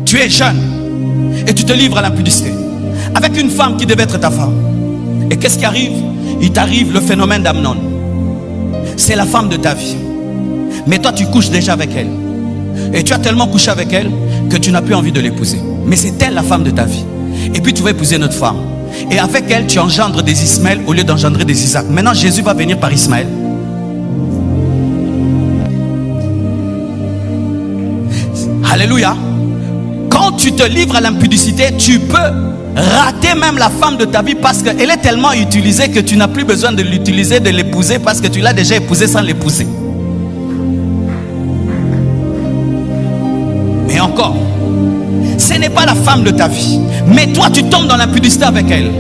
Tu es jeune et tu te livres à l'impudicité avec une femme qui devait être ta femme. Et qu'est-ce qui arrive? Il t'arrive le phénomène d'Amnon. C'est la femme de ta vie. Mais toi, tu couches déjà avec elle. Et tu as tellement couché avec elle que tu n'as plus envie de l'épouser. Mais c'est elle la femme de ta vie. Et puis tu vas épouser notre femme. Et avec elle, tu engendres des Ismaël au lieu d'engendrer des Isaac. Maintenant, Jésus va venir par Ismaël. Alléluia. Quand tu te livres à l'impudicité, tu peux rater même la femme de ta vie parce qu'elle est tellement utilisée que tu n'as plus besoin de l'utiliser, de l'épouser parce que tu l'as déjà épousée sans l'épouser. Mais encore, ce n'est pas la femme de ta vie. Mais toi, tu tombes dans l'impudicité avec elle.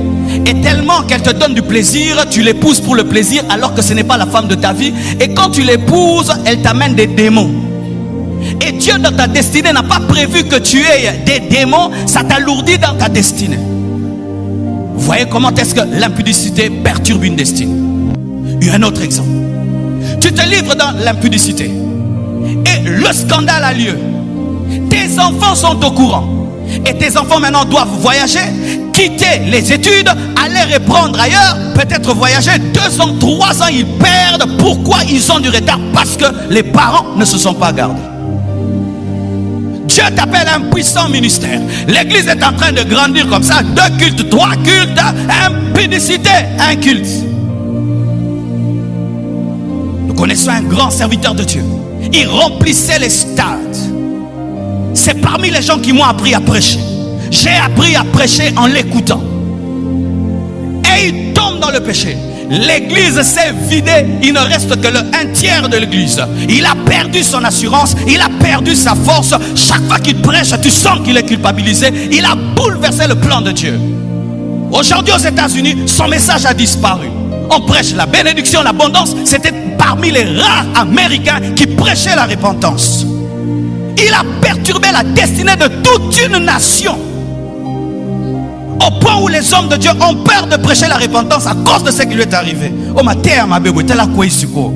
Et tellement qu'elle te donne du plaisir, tu l'épouses pour le plaisir alors que ce n'est pas la femme de ta vie. Et quand tu l'épouses, elle t'amène des démons. Et Dieu dans ta destinée n'a pas prévu que tu aies des démons. Ça t'alourdit dans ta destinée. Vous voyez comment est-ce que l'impudicité perturbe une destinée. Un autre exemple. Tu te livres dans l'impudicité et le scandale a lieu. Tes enfants sont au courant. Et tes enfants maintenant doivent voyager, quitter les études, aller reprendre ailleurs, peut-être voyager 2 ans, 3 ans, ils perdent. Pourquoi ils ont du retard? Parce que les parents ne se sont pas gardés. Dieu t'appelle un puissant ministère. L'église est en train de grandir comme ça. 2 cultes, 3 cultes, impudicité, un culte. Nous connaissons un grand serviteur de Dieu. Il remplissait les stades. C'est parmi les gens qui m'ont appris à prêcher. J'ai appris à prêcher en l'écoutant. Et il tombe dans le péché. L'église s'est vidée. Il ne reste que le 1/3 de l'église. Il a perdu son assurance. Il a perdu sa force. Chaque fois qu'il prêche, tu sens qu'il est culpabilisé. Il a bouleversé le plan de Dieu. Aujourd'hui aux États-Unis, son message a disparu. On prêche la bénédiction, l'abondance. C'était parmi les rares Américains qui prêchaient la repentance. Il a perturbé la destinée de toute une nation. Au point où les hommes de Dieu ont peur de prêcher la repentance à cause de ce qui lui est arrivé. Oh ma terre, ma bébé, t'es là quoi ici quoi?